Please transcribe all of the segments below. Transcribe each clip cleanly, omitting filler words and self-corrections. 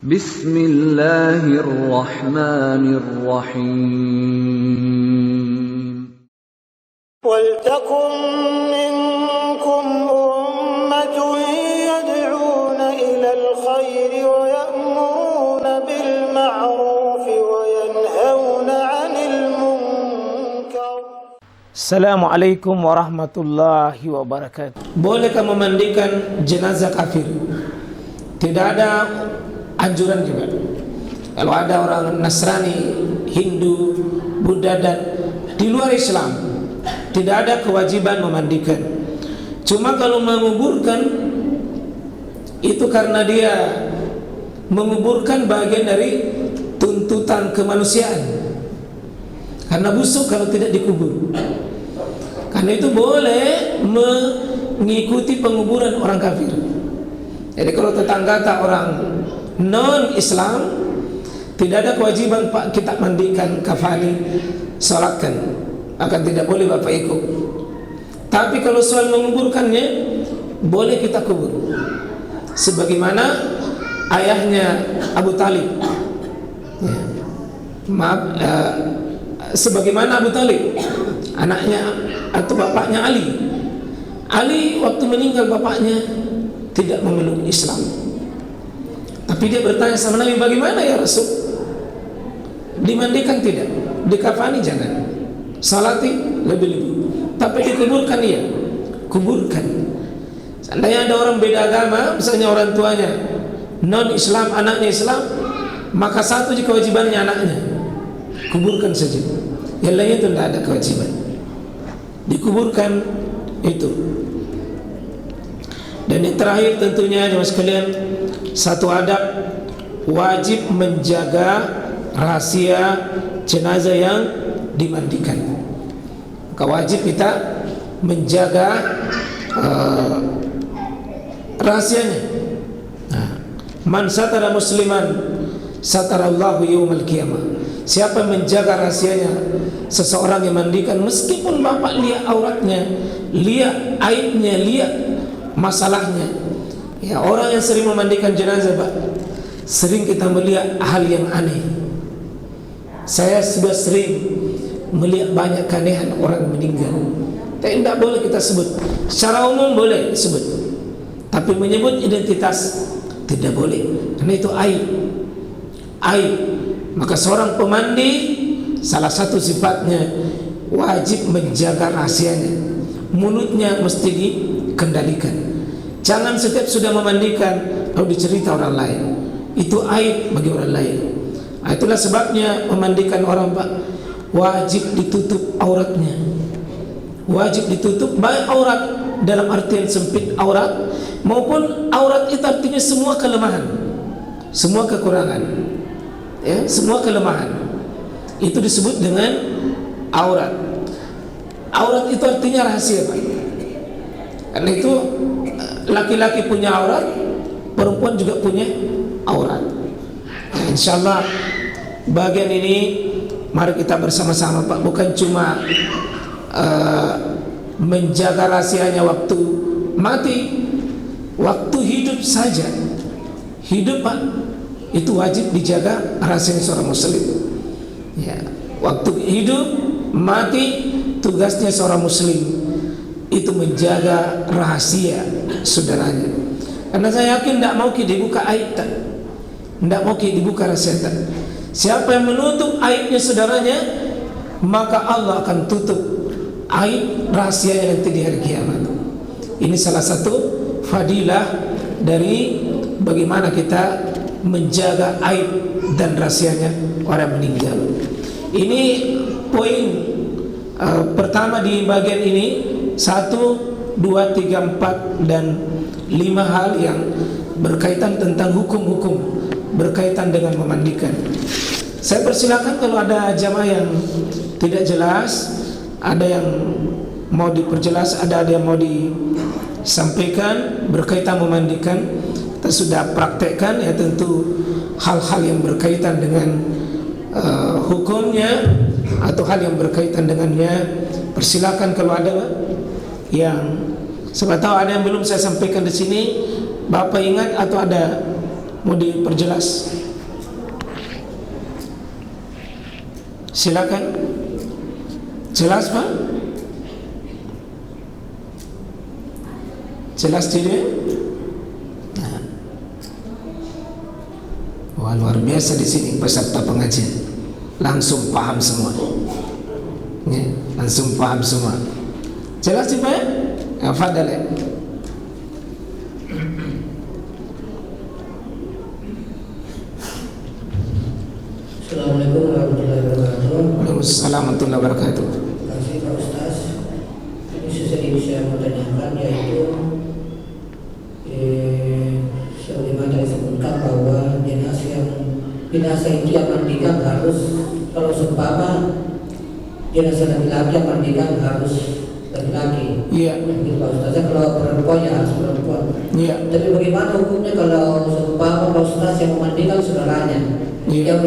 Bismillahirrahmanirrahim. وَلْتَكُنْ مِنْكُمْ أُمَّةٌ يَدْعُونَ إِلَى الْخَيْرِ وَيَأْمُرُونَ بِالْمَعْرُوفِ وَيَنْهَوْنَ عَنِ الْمُنْكَرِ. Assalamualaikum warahmatullahi wabarakatuh. Bolehkah memandikan jenazah kafir? Tidak ada anjuran juga. Kalau ada orang Nasrani, Hindu, Buddha dan di luar Islam, tidak ada kewajiban memandikan. Cuma kalau menguburkan itu karena dia menguburkan bagian dari tuntutan kemanusiaan. Karena busuk kalau tidak dikubur. Karena itu boleh mengikuti penguburan orang kafir. Jadi kalau tetangga tak orang non-Islam, tidak ada kewajiban Pak kita mandikan, kafani, sholatkan. Akan tidak boleh Bapak ikut. Tapi kalau soal menguburkannya, boleh kita kubur. Sebagaimana ayahnya Abu Talib, sebagaimana Abu Talib, anaknya atau bapaknya Ali. Ali waktu meninggal bapaknya tidak memeluk Islam. Tapi dia bertanya sama Nabi, bagaimana ya Rasul? Dimandikan tidak? Dikafani jangan. Salati lebih-lebih. Tapi dikuburkan iya. Kuburkan. Seandainya ada orang beda agama, misalnya orang tuanya non-Islam, anaknya Islam, maka satu je kewajibannya anaknya, kuburkan saja. Yang lainnya itu tidak ada kewajiban. Dikuburkan itu. Dan yang terakhir tentunya jemaah sekalian, satu adab, wajib menjaga rahasia jenazah yang dimandikan. Maka wajib kita menjaga rahasianya. Man satara musliman satarallahu yaumal qiyamah. Siapa yang menjaga rahasianya seseorang yang mandikan, meskipun bapak lihat auratnya, lihat aibnya, lihat masalahnya. Ya, orang yang sering memandikan jenazah, Pak, sering kita melihat hal yang aneh. Saya sudah sering melihat banyak keanehan orang meninggal. Tapi tidak boleh kita sebut. Secara umum boleh disebut, tapi menyebut identitas tidak boleh. Karena itu aib. Aib. Maka seorang pemandi, salah satu sifatnya wajib menjaga rahasianya. Mulutnya mesti dikendalikan. Jangan setiap sudah memandikan lalu dicerita orang lain. Itu aib bagi orang lain. Itulah sebabnya memandikan orang, Pak, wajib ditutup auratnya. Wajib ditutup, baik aurat dalam artian sempit aurat maupun aurat itu artinya semua kelemahan, semua kekurangan, ya, semua kelemahan. Itu disebut dengan aurat. Aurat itu artinya rahasia, Pak. Karena itu laki-laki punya aurat, perempuan juga punya aurat. Nah, insyaallah bagian ini mari kita bersama-sama, Pak, bukan cuma menjaga rahasianya waktu mati, waktu hidup saja. Hidup, Pak, itu wajib dijaga rahasianya seorang muslim. Ya, waktu hidup, mati, tugasnya seorang muslim itu menjaga rahasia saudaranya. Karena saya yakin tidak mau dibuka aib, tidak mau dibuka rahasia. Siapa yang menutup aibnya saudaranya, maka Allah akan tutup aib rahasianya nanti di hari kiamat. Ini salah satu fadilah dari bagaimana kita menjaga aib dan rahasianya orang meninggal. Ini poin pertama di bagian ini. 1, 2, 3, 4 dan 5 hal yang berkaitan tentang hukum-hukum berkaitan dengan memandikan. Saya persilakan kalau ada jamaah yang tidak jelas, ada yang mau diperjelas, ada yang mau disampaikan berkaitan memandikan. Kita sudah praktekkan, ya, tentu hal-hal yang berkaitan dengan hukumnya atau hal yang berkaitan dengannya. Persilakan kalau ada yang siapa tahu ada yang belum saya sampaikan di sini, Bapak ingat atau ada mau diperjelas? Silakan. Jelas Pak? Jelas tidak? Nah. Wah, luar biasa di sini peserta pengajian. Langsung paham semua. Ya, langsung paham semua. Jelas sih Pak? Ya, fadal ya. Assalamualaikum warahmatullahi wabarakatuh. Waalaikumsalam warahmatullahi wabarakatuh. Terima kasih Pak Ustaz. Ini sedikit saya mau tanyakan, yaitu sebagaimana disebutkan bahwa jenazah itu yang mandikan harus, kalau seumpama jenazah laki-laki yang mandikan harus laki-laki. Iya. Gitu Pak Ustaz. Kalau perempuan ya harus perempuan. Iya. Tapi bagaimana hukumnya kalau seumpama Pak Ustaz yang memandikan saudaranya? Iya.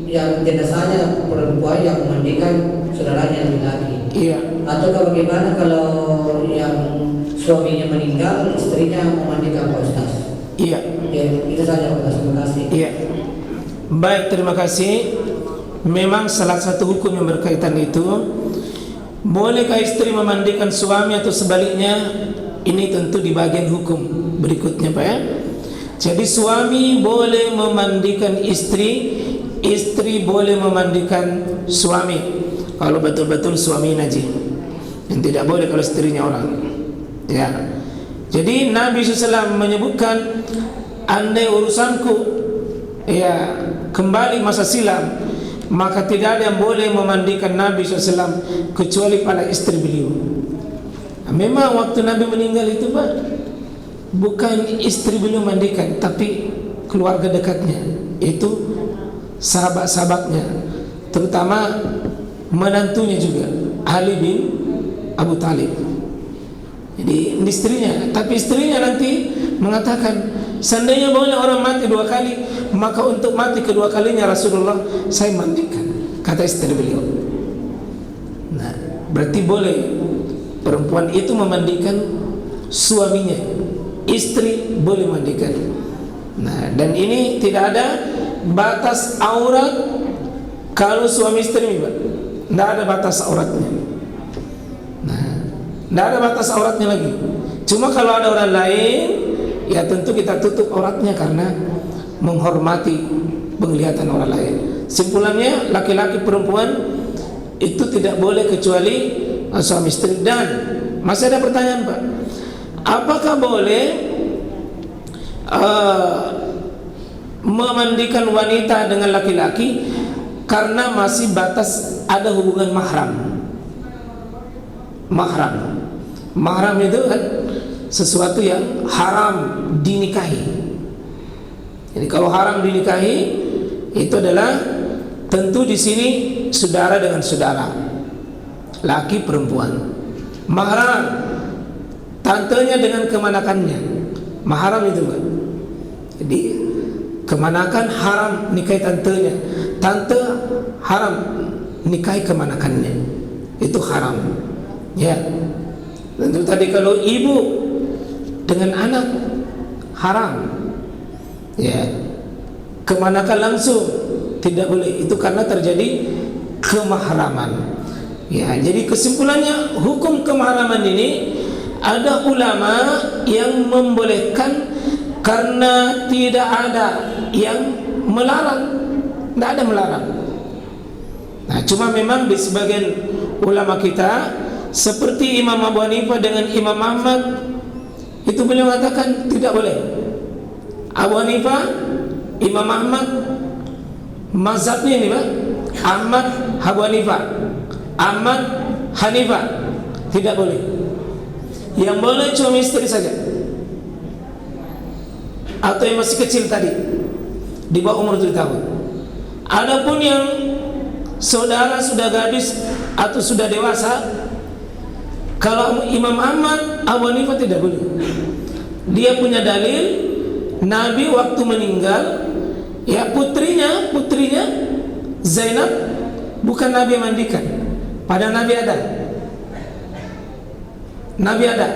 Yang jenazahnya perempuan yang memandikan saudaranya laki-laki. Iya. Atau bagaimana kalau yang suaminya meninggal, istrinya memandikan Pak Ustaz? Iya. Ya, itu saja Pak Ustaz. Terima kasih. Iya. Baik, terima kasih. Memang salah satu hukum yang berkaitan itu, bolehkah istri memandikan suami atau sebaliknya? Ini tentu di bagian hukum berikutnya Pak ya. Jadi suami boleh memandikan istri, istri boleh memandikan suami kalau betul-betul suami najis. Yang tidak boleh kalau istrinya orang. Ya. Jadi Nabi SAW menyebutkan, andai urusanku ya kembali masa silam, maka tidak ada yang boleh memandikan Nabi SAW kecuali para istri beliau. Nah, memang waktu Nabi meninggal itu Pak, bukan istri beliau mandikan, tapi keluarga dekatnya, itu sahabat-sahabatnya, terutama menantunya juga, Ali bin Abu Talib. Jadi istrinya, tapi istrinya nanti mengatakan, seandainya boleh orang mati 2 kali, maka untuk mati kedua kalinya Rasulullah saya mandikan, kata istri beliau. Nah, berarti boleh perempuan itu memandikan suaminya, istri boleh mandikan. Nah, dan ini tidak ada batas aurat kalau suami istri, Pak. Tidak ada batas auratnya. Nah, tidak ada batas auratnya lagi. Cuma kalau ada orang lain, ya tentu kita tutup auratnya karena menghormati penglihatan orang lain. Simpulannya, laki-laki perempuan itu tidak boleh kecuali suami istri. Dan masih ada pertanyaan Pak, apakah boleh memandikan wanita dengan laki-laki karena masih batas ada hubungan mahram? Mahram itu kan sesuatu yang haram dinikahi. Jadi kalau haram dinikahi itu adalah tentu di sini saudara dengan saudara, laki perempuan. Mahram, tantenya dengan kemanakannya, mahram itu Pak. Jadi kemanakan haram nikahi tantenya, tante haram nikahi kemanakannya, itu haram. Ya, tentu tadi kalau ibu dengan anak haram. Ya, kemanakan langsung tidak boleh, itu karena terjadi kemahraman. Ya, jadi kesimpulannya hukum kemahraman ini ada ulama yang membolehkan karena tidak ada yang melarang, tidak ada melarang. Nah, cuma memang di sebagian ulama kita seperti Imam Abu Hanifah dengan Imam Ahmad, itu beliau mengatakan tidak boleh. Abu Hanifah, Imam Ahmad, mazhabnya ini Pak, Ahmad, Abu Hanifah, Ahmad, Hanifah, tidak boleh. Yang boleh suami istri saja, atau yang masih kecil tadi, di bawah umur 7 tahun. Adapun yang saudara sudah gadis atau sudah dewasa, kalau Imam Ahmad, Abu Hanifah tidak boleh. Dia punya dalil, Nabi waktu meninggal, ya putrinya Zainab bukan Nabi yang mandikan, padahal Nabi ada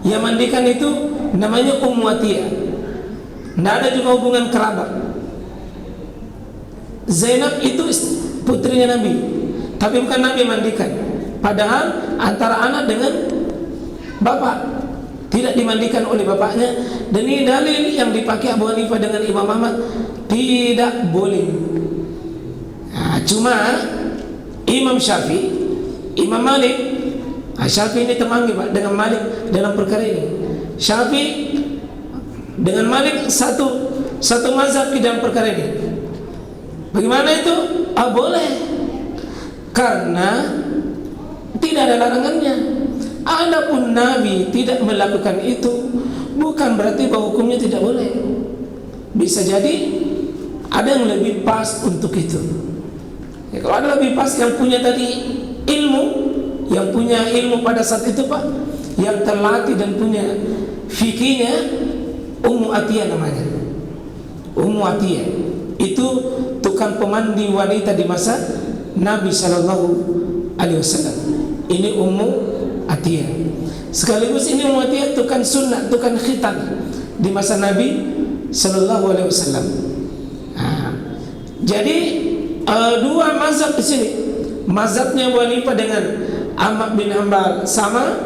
yang mandikan, itu namanya Ummu Atiyah. Tidak ada juga hubungan kerabat. Zainab itu putrinya Nabi, tapi bukan Nabi yang mandikan. Padahal antara anak dengan bapak tidak dimandikan oleh bapaknya. Dan ini dalil yang dipakai Abu Hanifah dengan Imam Ahmad, tidak boleh. Nah, cuma Imam Syafi'i, Imam Malik, Syafi'i ini temangi Pak dengan Malik dalam perkara ini. Syafi'i dengan Malik satu mazhab di dalam perkara ini. Bagaimana itu? Boleh, karena tidak ada larangannya. Adapun Nabi tidak melakukan itu, bukan berarti bahwa hukumnya tidak boleh. Bisa jadi ada yang lebih pas untuk itu. Ya, kalau ada lebih pas yang punya tadi ilmu, yang punya ilmu pada saat itu Pak, yang terlatih dan punya fikihnya, Ummu Atiyah namanya. Ummu Atiyah itu tukang pemandi wanita di masa Nabi Shallallahu Alaihi Wasallam. Ini Ummu Atiyah. Sekaligus ini Ummu Atiyah tukang sunnah, tukang khitan di masa Nabi Shallallahu Alaihi Wasallam. Jadi dua mazhab di sini. Mazhabnya Abu Hanifah dengan Ahmad bin Hanbal sama.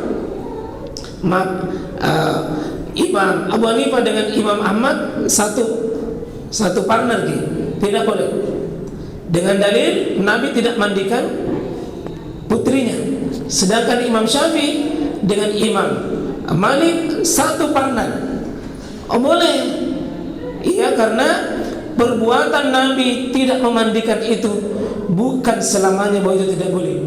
Imam Abu Hanifah dengan Imam Ahmad satu partner gitu. Tidak boleh. Dengan dalil Nabi tidak mandikan putrinya. Sedangkan Imam Syafi'i dengan Imam Malik satu partner. Boleh. Iya, karena perbuatan Nabi tidak memandikan itu bukan selamanya bahwa itu tidak boleh.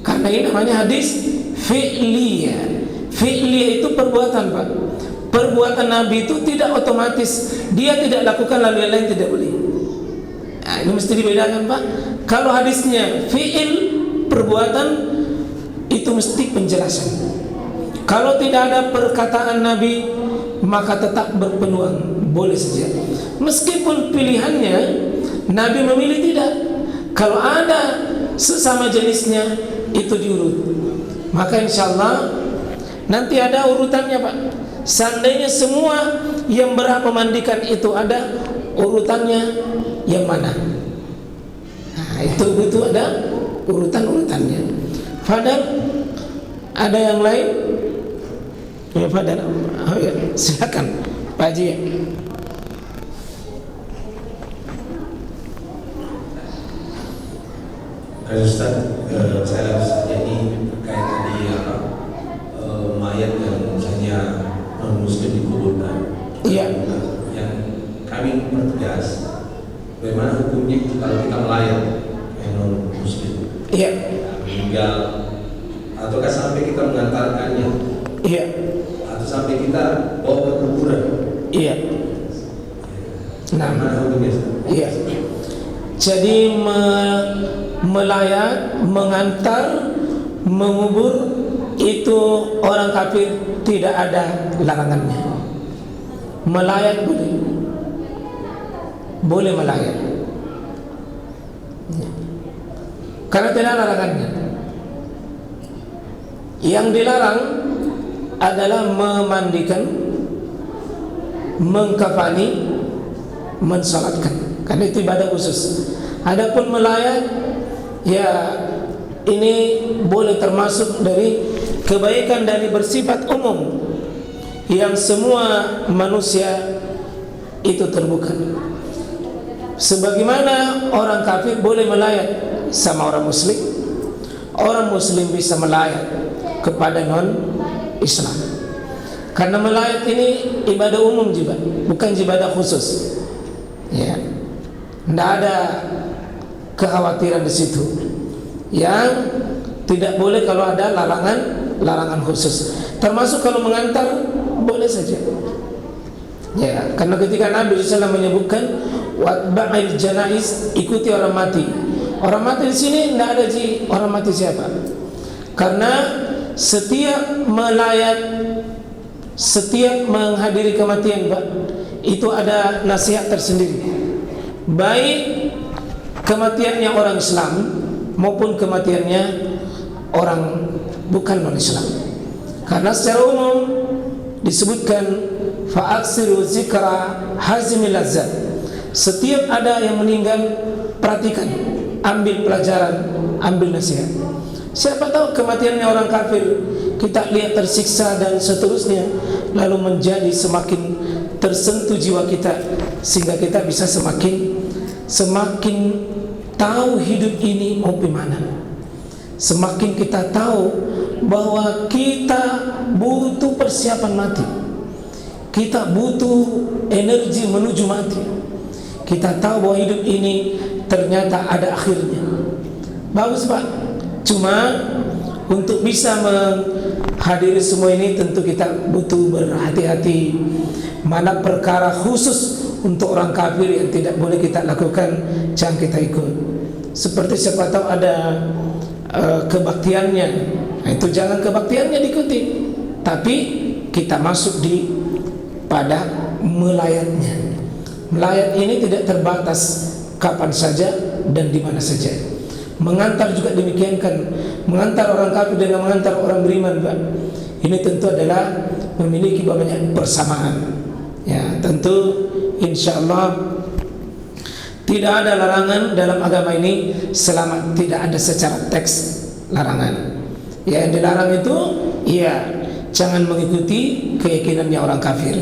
Karena ini namanya hadis fi'liyah. Fi'liyah itu perbuatan Pak. Perbuatan Nabi itu tidak otomatis dia tidak lakukan lalu yang lain tidak boleh. Nah, ini mesti dibedakan Pak. Kalau hadisnya fi'il perbuatan itu mesti penjelasan. Kalau tidak ada perkataan Nabi maka tetap berpeluang boleh saja. Meskipun pilihannya Nabi memilih tidak. Kalau ada sesama jenisnya itu diurut. Maka insyaallah nanti ada urutannya Pak. Seandainya semua yang berhak memandikan itu ada urutannya yang mana? Nah, itu ada urutan-urutannya. Fadal, ada yang lain? Ya Fadal, ya, silakan Pak Haji. Ustaz, saya jadi terkait tadi mayat yang misalnya non muslim dikuburkan. Iya. Yang kami pertegas, bagaimana hukumnya kalau kita melayat yang non muslim? Iya. Meninggal, ataukah sampai kita mengantarkannya? Iya. Atau sampai kita bawa ke kuburan? Iya. Nah, bagaimana hukumnya? iya. Jadi melayat, mengantar, mengubur itu orang kafir tidak ada larangannya. Melayat boleh melayat, karena tidak ada larangannya. Yang dilarang adalah memandikan, mengkafani, mensalatkan, karena itu ibadah khusus. Adapun melayat, ya ini boleh termasuk dari kebaikan dari bersifat umum yang semua manusia itu terbuka. Sebagaimana orang kafir boleh melayat sama orang muslim bisa melayat kepada non Islam. Karena melayat ini ibadah umum juga, bukan ibadah khusus. Ya, tidak ada kekhawatiran di situ. Yang tidak boleh kalau ada larangan khusus. Termasuk kalau mengantar boleh saja. Ya, karena ketika Nabi SAW menyebutkan watba'il janaiz, ikuti orang mati. Orang mati di sini tidak ada orang mati siapa? Karena setiap melayat, setiap menghadiri kematian Pak, itu ada nasihat tersendiri. Baik kematiannya orang Islam maupun kematiannya orang bukan non Islam. Karena secara umum disebutkan fa'aksiru zikra hazimil lazzat. Setiap ada yang meninggal, perhatikan, ambil pelajaran, ambil nasihat. Siapa tahu kematiannya orang kafir kita lihat tersiksa dan seterusnya, lalu menjadi semakin tersentuh jiwa kita, sehingga kita bisa semakin tahu hidup ini mau gimana. Semakin kita tahu bahwa kita butuh persiapan mati, kita butuh energi menuju mati. Kita tahu bahwa hidup ini ternyata ada akhirnya. Bagus Pak. Cuma untuk bisa menghadiri semua ini tentu kita butuh berhati-hati. Mana perkara khusus untuk orang kafir yang tidak boleh kita lakukan, jangan kita ikut. Seperti siapa tahu ada kebaktiannya, nah, itu jangan kebaktiannya diikuti, tapi kita masuk pada melayatnya. Melayat ini tidak terbatas kapan saja dan di mana saja. Mengantar juga demikian kan, mengantar orang kafir dengan mengantar orang beriman, Pak. Ini tentu adalah memiliki banyak persamaan. Ya, tentu insyaallah tidak ada larangan dalam agama ini selama tidak ada secara teks larangan. Ya, yang dilarang itu ya jangan mengikuti keyakinannya orang kafir.